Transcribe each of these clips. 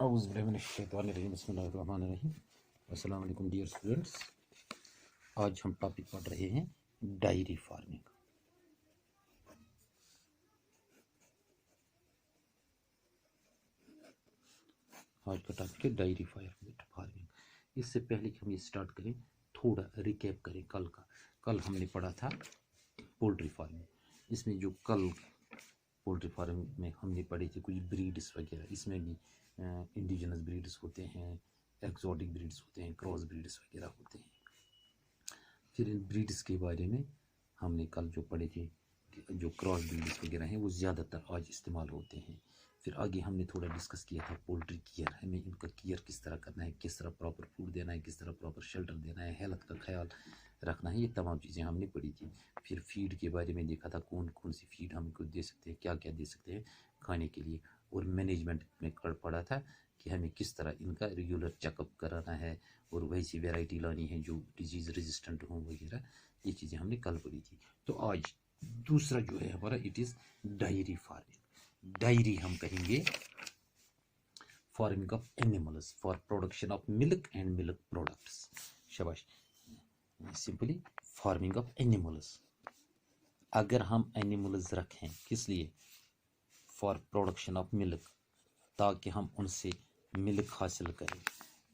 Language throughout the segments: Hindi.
अस्सलाम वालेकुम डियर स्टूडेंट्स। आज हम टॉपिक पढ़ रहे हैं डायरी फार्मिंग। आज का टॉपिक है डायरी फार्मिंग। इससे पहले कि हम ये स्टार्ट करें, थोड़ा रिकैप करें कल का। कल हमने पढ़ा था पोल्ट्री फार्मिंग। इसमें जो कल पोल्ट्री फार्मिंग में हमने पढ़ी थी कुछ ब्रीड्स वगैरह, इसमें भी इंडिजिनस ब्रीड्स होते हैं, एक्सोटिक ब्रीड्स होते हैं, क्रॉस ब्रीड्स वगैरह होते हैं। फिर इन ब्रीड्स के बारे में हमने कल जो पढ़े थे कि जो क्रॉस ब्रीड्स वगैरह हैं वो ज़्यादातर आज इस्तेमाल होते हैं। फिर आगे हमने थोड़ा डिस्कस किया था पोल्ट्री केयर, हमें इनका केयर किस तरह करना है, किस तरह प्रॉपर फूड देना है, किस तरह प्रॉपर शेल्टर देना है, हेल्थ का ख्याल रखना है, ये तमाम चीज़ें हमने पढ़ी थी। फिर फीड के बारे में देखा था, कौन कौन सी फीड हम इनको दे सकते हैं, क्या क्या दे सकते हैं खाने के लिए। और मैनेजमेंट में पढ़ा था कि हमें किस तरह इनका रेगुलर चेकअप कराना है और वैसी वैरायटी लानी है जो डिजीज़ रेजिस्टेंट हो वगैरह, ये चीज़ें हमने कल पढ़ी थी। तो आज दूसरा जो है हमारा, it is diary farming. Diary हम कहेंगे farming of animals for production of milk and milk products. शाबाश, सिंपली फार्मिंग ऑफ एनिमल्स। अगर हम एनिमल्स रखें किस लिए, फॉर प्रोडक्शन ऑफ मिल्क, ताकि हम उनसे मिल्क हासिल करें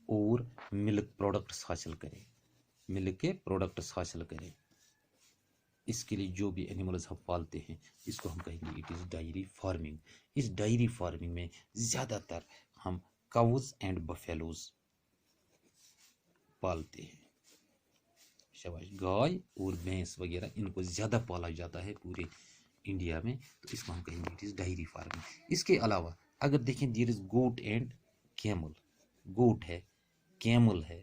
और मिल्क प्रोडक्ट्स हासिल करें, मिल्क के प्रोडक्ट्स हासिल करें। इसके लिए जो भी एनिमल्स हम पालते हैं इसको हम कहेंगे इट इज़ डायरी फार्मिंग। इस डायरी फार्मिंग में ज़्यादातर हम काउज एंड बफेलोज पालते हैं। शाबाश, गाय और भैंस वगैरह इनको ज़्यादा पाला जाता है पूरे इंडिया में, तो इसको हम कहेंगे इट इज़ डायरी फार्मिंग। इसके अलावा अगर देखें, there is goat and camel. Goat है, कैमल है,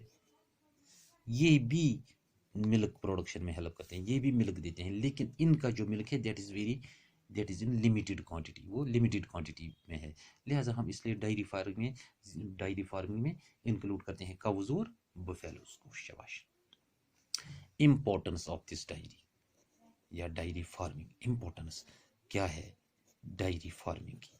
ये भी मिल्क प्रोडक्शन में हेल्प करते हैं, ये भी मिल्क देते हैं, लेकिन इनका जो मिल्क है that is in limited quantity, वो लिमिटेड क्वांटिटी में है। लिहाजा हम इसलिए डायरी फार्मिंग में इंक्लूड करते हैं काउज और बफेलोज को। शाबाश। इम्पोर्टेंस ऑफ दिस डायरी या डायरी फार्मिंग, इम्पोर्टेंस क्या है डायरी फार्मिंग की,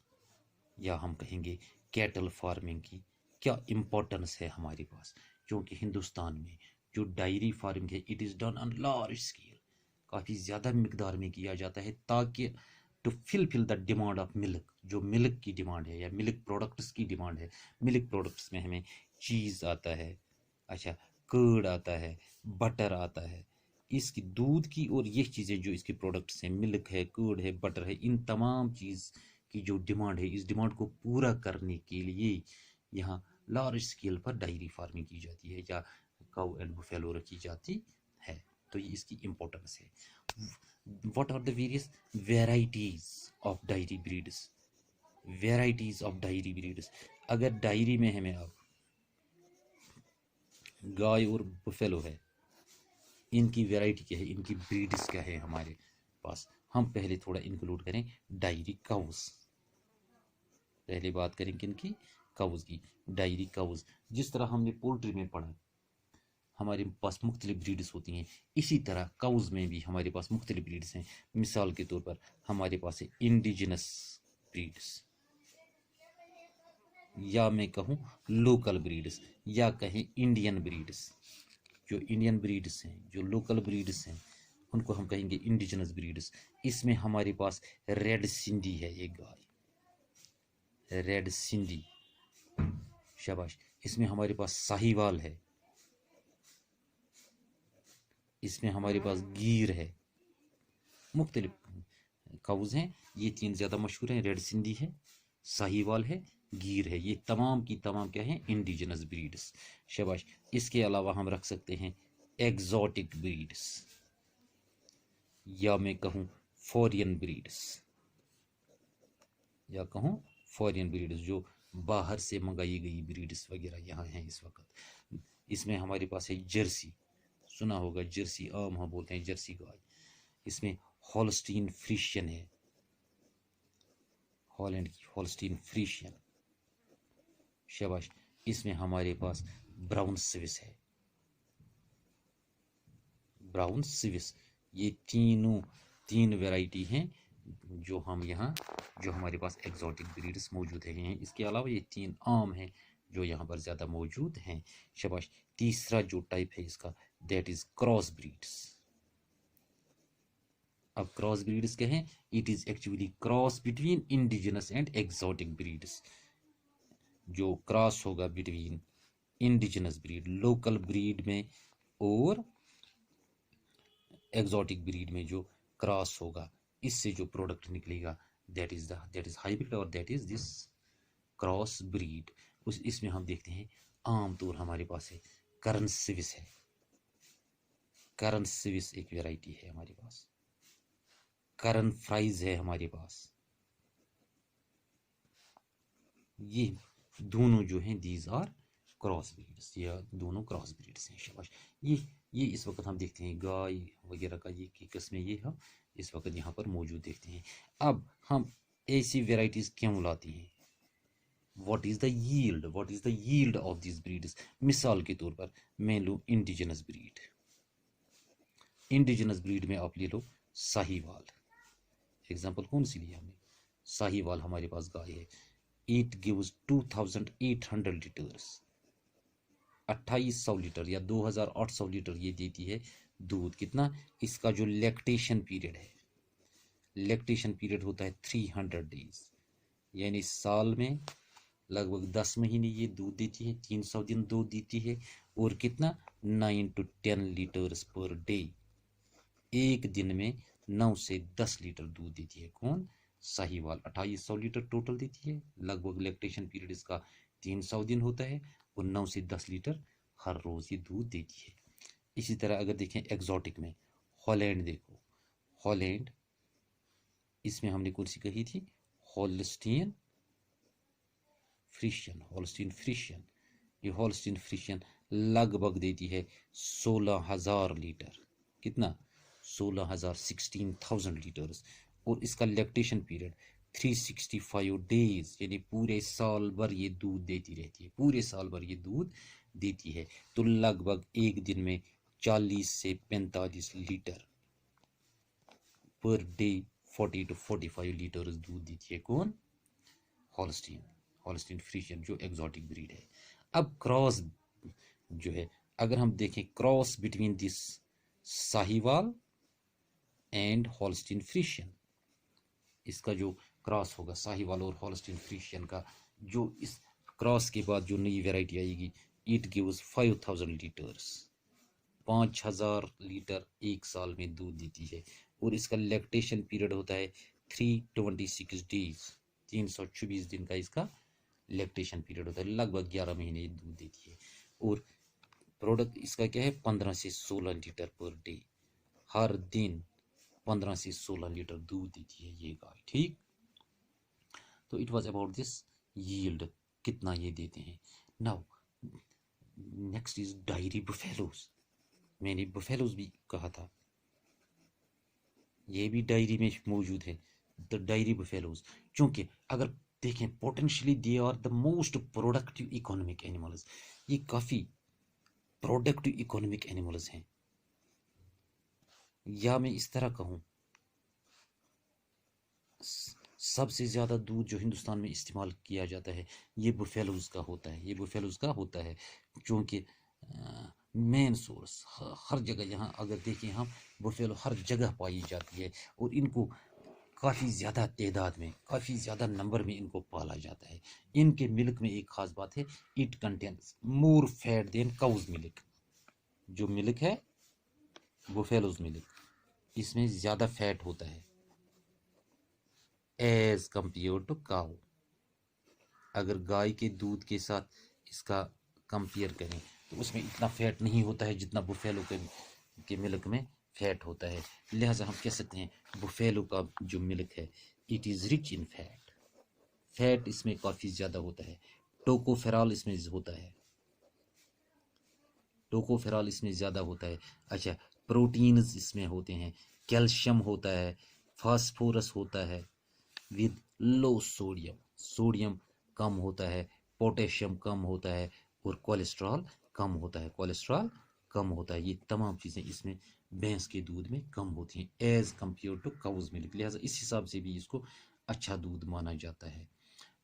या हम कहेंगे कैटल फार्मिंग की, क्या इम्पोर्टेंस है हमारे पास। क्योंकि हिंदुस्तान में जो डायरी फार्मिंग है it is done on large scale, काफ़ी ज़्यादा मिकदार में किया जाता है, ताकि to fill the demand of milk, जो मिल्क की डिमांड है या मिल्क प्रोडक्ट्स की डिमांड है। मिल्क प्रोडक्ट्स में हमें चीज़ आता है, अच्छा, कर्ड आता है, बटर आता है, इसकी दूध की, और ये चीज़ें जो इसके प्रोडक्ट्स हैं, मिल्क है, कर्ड है, बटर है, इन तमाम चीज़ की जो डिमांड है, इस डिमांड को पूरा करने के लिए यहाँ लार्ज स्केल पर डायरी फार्मिंग की जाती है या काउ एंड बुफेलो रखी जाती है। तो ये इसकी इम्पोर्टेंस है। What are the various varieties of dairy breeds, varieties of dairy breeds. अगर डायरी में हमें अब गाय और बुफेलो है, इनकी वेराइटी क्या है, इनकी ब्रीड्स क्या है हमारे पास। हम पहले थोड़ा इंक्लूड करें डायरी काउस। पहले बात करें किनकी, काउस की, डायरी काउस। जिस तरह हमने पोल्ट्री में पढ़ा हमारे पास मुख्तलिफ ब्रीड्स होती हैं, इसी तरह काउज में भी हमारे पास मुख्तलिफ ब्रीड्स हैं। मिसाल के तौर पर हमारे पास है इंडिजिनस ब्रीड्स, या मैं कहूँ लोकल ब्रीड्स, या कहें इंडियन ब्रीड्स। जो इंडियन ब्रीड्स हैं, जो लोकल ब्रीड्स हैं, उनको हम कहेंगे इंडिजिनस ब्रीड्स। इसमें हमारे पास रेड सिंधी है, एक गाय, रेड सिंधी, शाबाश। इसमें हमारे पास साहिवाल है, इसमें हमारे पास गीर है, मुख्तलिफ काउज हैं। ये तीन ज़्यादा मशहूर हैं, रेड सिंधी है, साहिवाल है, गीर है। ये तमाम की तमाम क्या हैं, इंडिजिनस ब्रीड्स। शाबाश। इसके अलावा हम रख सकते हैं एग्जॉटिक ब्रीड्स, या मैं कहूँ फॉरियन ब्रीड्स, या कहूँ फॉरियन ब्रीड्स, जो बाहर से मंगाई गई ब्रीड्स वगैरह यहाँ हैं इस वक्त। इसमें हमारे पास है जर्सी, सुना होगा जर्सी, आम हम बोलते हैं जर्सी गाय। इसमें हॉलस्टीन फ्रीशियन है, हॉलैंड की हॉलस्टीन फ्रीशियन, शाबाश। इसमें हमारे पास ब्राउन स्विस है, ब्राउन स्विस। ये तीन वैरायटी हैं जो हम यहाँ जो हमारे पास एग्जॉटिक ब्रीड्स मौजूद हैं। इसके अलावा ये 3 आम हैं जो यहाँ पर ज़्यादा मौजूद हैं। शाबाश। तीसरा जो टाइप है इसका, दैट इज़ क्रॉस ब्रीड्स। अब क्रॉस ब्रीड्स क्या हैं? It is actually cross between indigenous and exotic breeds. जो क्रॉस होगा between indigenous breed, local breed में, और एग्जॉटिक ब्रीड में जो क्रॉस होगा, इससे जो प्रोडक्ट निकलेगा दैट इज हाइब्रिड, और that is this cross breed. इसमें हम देखते हैं आमतौर हमारे पास है करन स्विस है। करन स्विस एक वेराइटी है हमारे पास। करन फ्राइज है हमारे पास। ये दोनों जो हैं दीज आर क्रॉस ब्रीड्स, या दोनों क्रॉस ब्रीड्स हैं। शाबाश। ये इस वक्त हम देखते हैं गाय वगैरह का ये की किस्में ये हम इस वक्त यहाँ पर मौजूद देखते हैं। अब हम ऐसी वेराइटीज़ क्यों लाती हैं? What is the yield of this breeds? मिसाल के तौर पर मैं लूँ इंडिजिनस ब्रीड। इंडिजिनस ब्रीड में आप ले लो साहीवाल। एग्जाम्पल कौन सी ली हमने? साहीवाल हमारे पास गाय है। इट गिव्स 2800 लीटर्स, 2800 लीटर या 2800 लीटर ये देती है दूध। कितना? इसका जो लैक्टेशन पीरियड है, लैक्टेशन पीरियड होता है 300 डेज, यानी साल में लगभग 10 महीने ये दूध देती है, 300 दिन दूध देती है। और कितना? 9 to 10 लीटर्स पर डे। एक दिन में 9 से 10 लीटर दूध देती है। कौन? साहीवाल। 2800 लीटर टोटल देती है, लगभग लैक्टेशन पीरियड इसका 300 दिन होता है, और 9 से 10 लीटर हर रोज़ ये दूध देती है। इसी तरह अगर देखें एग्जॉटिक में, हॉलैंड देखो, हॉलैंड, इसमें हमने कौन सी कही थी? होल्स्टीन फ्रीशियन। होल्स्टीन फ्रीशियन, ये होल्स्टीन फ्रीशियन लगभग देती है 16,000 लीटर। कितना? 16,000, 16,000 लीटर्स। और इसका लैक्टेशन पीरियड 365 डेज, यानी पूरे साल भर ये दूध देती रहती है, पूरे साल भर ये दूध देती है। तो लगभग एक दिन में 40 से 45 litre per day, 40 to 45 litre दूध देती है। कौन? हॉल्स्टीन, हॉल्स्टीन फ्रीशियन जो एग्जॉटिक ब्रीड है। अब क्रॉस जो है, अगर हम देखें cross between this Sahiwal and Holstein Friesian, इसका जो क्रॉस होगा साहीवाल और हॉल्स्टीन फ्रीशियन का, जो इस क्रॉस के बाद जो नई वैरायटी आएगी, इट गिव्स 5000 लीटर्स, 5000 लीटर एक साल में दूध देती है। और इसका लैक्टेशन पीरियड होता है 326 डेज, 326 दिन का इसका लैक्टेशन पीरियड होता है, लगभग 11 महीने दूध देती है। और प्रोडक्ट इसका क्या है? 15 से 16 लीटर पर डे, हर दिन 15 से 16 लीटर दूध देती है ये गाय। ठीक, तो it was about this yield, कितना ये देते हैं। Now next is diary buffaloes. मैंने बुफेलोज भी कहा था, ये भी डायरी में मौजूद है, द डायरी बुफेलोज। क्योंकि अगर देखें potentially they are the most productive economic animals, ये काफ़ी प्रोडक्टिव इकोनॉमिक एनिमल्स हैं। या मैं इस तरह कहूँ, सबसे ज़्यादा दूध जो हिंदुस्तान में इस्तेमाल किया जाता है ये बुफेलोज का होता है, ये बुफेलोज का होता है। क्योंकि मेन सोर्स हर जगह, यहाँ अगर देखें हम, बुफेलो हर जगह पाई जाती है, और इनको काफ़ी ज़्यादा तादाद में, काफ़ी ज़्यादा नंबर में इनको पाला जाता है। इनके मिल्क में एक ख़ास बात है, it contains more fat than cow's milk. जो मिल्क है बुफेलोज मिल्क, इसमें ज़्यादा फैट होता है एज कंपेयर टू काउ। अगर गाय के दूध के साथ इसका कंपेयर करें तो उसमें इतना फैट नहीं होता है जितना बुफेलो के मिल्क में फैट होता है। लिहाजा हम कह सकते हैं बुफेलो का जो मिल्क है it is rich in fat, fat इसमें काफ़ी ज़्यादा होता है। टोकोफेरॉल इसमें होता है, टोकोफेरॉल इसमें ज़्यादा होता है। अच्छा, प्रोटीन्स इसमें होते हैं, कैल्शियम होता है, फास्फोरस होता है, विद लो सोडियम, सोडियम कम होता है, पोटेशियम कम होता है, और कोलेस्ट्रॉल कम होता है, कोलेस्ट्रॉल कम होता है। ये तमाम चीज़ें इसमें भैंस के दूध में कम होती हैं as compare to cow's milk. लिहाजा इस हिसाब से भी इसको अच्छा दूध माना जाता है।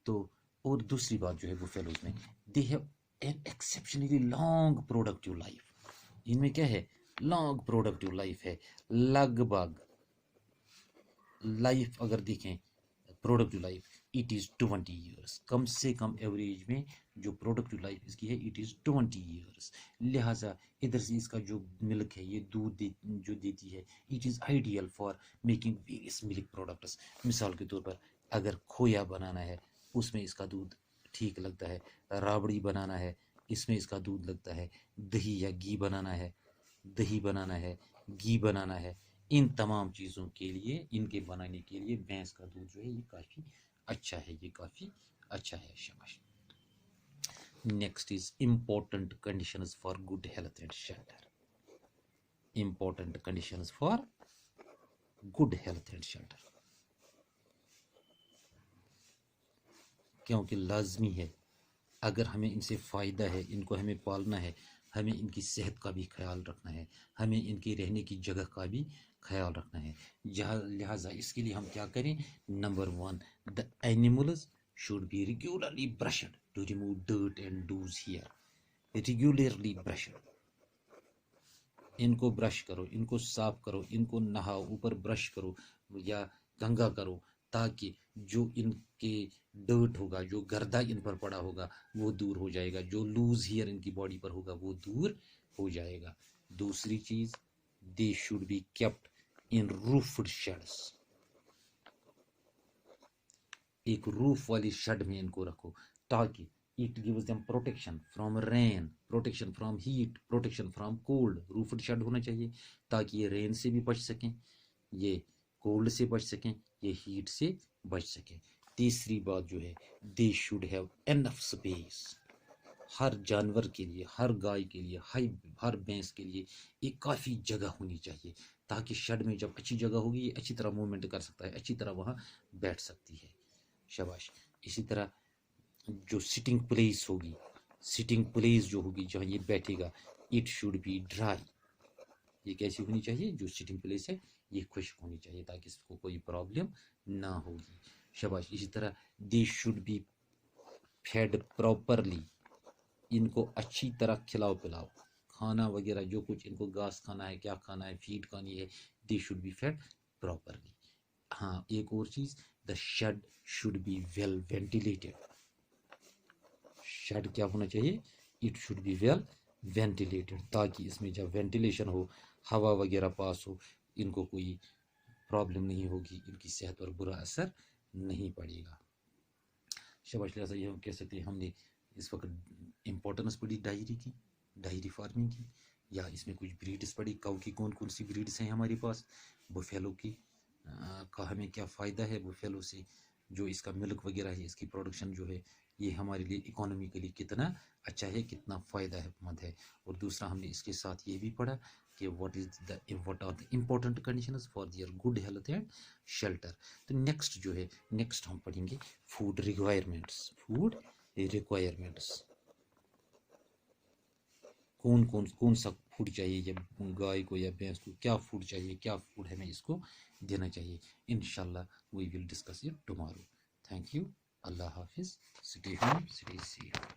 तो और दूसरी बात जो है बुफेलोज में, they have an exceptionally long productive life. इनमें क्या है, लॉन्ग प्रोडक्टिव लाइफ है। लगभग लाइफ अगर देखें, productive life it is 20 years, कम से कम एवरेज में जो प्रोडक्टिव लाइफ इसकी है इट इज़ 20 ईयर्स। लिहाजा इधर से इसका जो मिल्क है, ये दूध जो देती है, it is ideal for making various milk products. मिसाल के तौर पर अगर खोया बनाना है, उसमें इसका दूध ठीक लगता है। राबड़ी बनाना है, इसमें इसका दूध लगता है। दही या घी बनाना है, दही बनाना है, घी बनाना है, इन तमाम चीज़ों के लिए, इनके बनाने के लिए भैंस का दूध जो है ये काफ़ी अच्छा है, ये काफ़ी अच्छा है। शाबाश। Next is important conditions for good health and shelter. Important conditions for good health and shelter, क्योंकि लाजमी है, अगर हमें इनसे फ़ायदा है, इनको हमें पालना है, हमें इनकी सेहत का भी ख्याल रखना है, हमें इनके रहने की जगह का भी ख्याल रखना है। लिहाजा इसके लिए हम क्या करें, number 1, the animals should be regularly brushed to remove dirt and loose hair. Regularly brushed, इनको ब्रश करो, इनको साफ करो, इनको नहाओ, ऊपर ब्रश करो या गंगा करो, ताकि जो इनके डर्ट होगा, जो गर्दा इन पर पड़ा होगा वो दूर हो जाएगा, जो लूज हेयर इनकी बॉडी पर होगा वो दूर हो जाएगा। दूसरी चीज, they should be kept in roofed sheds. एक रूफ वाली शेड में इनको रखो, ताकि it gives them protection from rain, protection from heat, protection from cold। Roofed shed होना चाहिए ताकि ये रेन से भी बच सकें, ये कोल्ड से बच सकें, ये हीट से बच सकें। तीसरी बात जो है, they should have enough space. हर जानवर के लिए, हर गाय के लिए, हर भैंस के लिए एक काफ़ी जगह होनी चाहिए, ताकि शेड में जब अच्छी जगह होगी ये अच्छी तरह मूवमेंट कर सकता है, अच्छी तरह वहाँ बैठ सकती है। शाबाश। इसी तरह जो सिटिंग प्लेस होगी, सिटिंग प्लेस जो होगी जहाँ ये बैठेगा, इट शुड बी ड्राई। ये कैसी होनी चाहिए, जो सिटिंग प्लेस है ये खुश्क होनी चाहिए, ताकि इसको कोई प्रॉब्लम ना होगी। शाबाश। इसी तरह दे शुड बी फेड प्रॉपरली। इनको अच्छी तरह खिलाओ पिलाओ, खाना वगैरह जो कुछ इनको घास खाना है, क्या खाना है, फीड खानी है, they should be fed properly. हाँ, एक और चीज़, the shed should be well ventilated. Shed क्या होना चाहिए, it should be well ventilated, ताकि इसमें जब वेंटिलेशन हो, हवा वगैरह पास हो, इनको कोई प्रॉब्लम नहीं होगी, इनकी सेहत पर बुरा असर नहीं पड़ेगा। शाबाश। लिहाजा ये हम कह सकते हैं हमने इस वक्त इम्पोर्टेंस पढ़ी डायरी की, डायरी फार्मिंग की, या इसमें कुछ ब्रीड्स पढ़ी, काऊ की कौन कौन सी ब्रीड्स हैं हमारे पास, बुफेलो की का हमें क्या फ़ायदा है, बुफेलो से जो इसका मिल्क वगैरह है, इसकी प्रोडक्शन जो है ये हमारे लिए इकोनॉमिकली कितना अच्छा है, कितना फ़ायदेमंद है। और दूसरा हमने इसके साथ ये भी पढ़ा कि what are the important conditions for their good health and shelter. तो नेक्स्ट जो है, नेक्स्ट हम पढ़ेंगे फूड रिक्वायरमेंट्स। फूड रिक्वायरमेंट्स, कौन सा फूड चाहिए, या गाय को या भैंस को क्या फूड चाहिए, क्या फूड हमें इसको देना चाहिए। इंशाल्लाह we will discuss it tomorrow. Thank you. अल्लाह हाफिज़। Stay home, stay safe.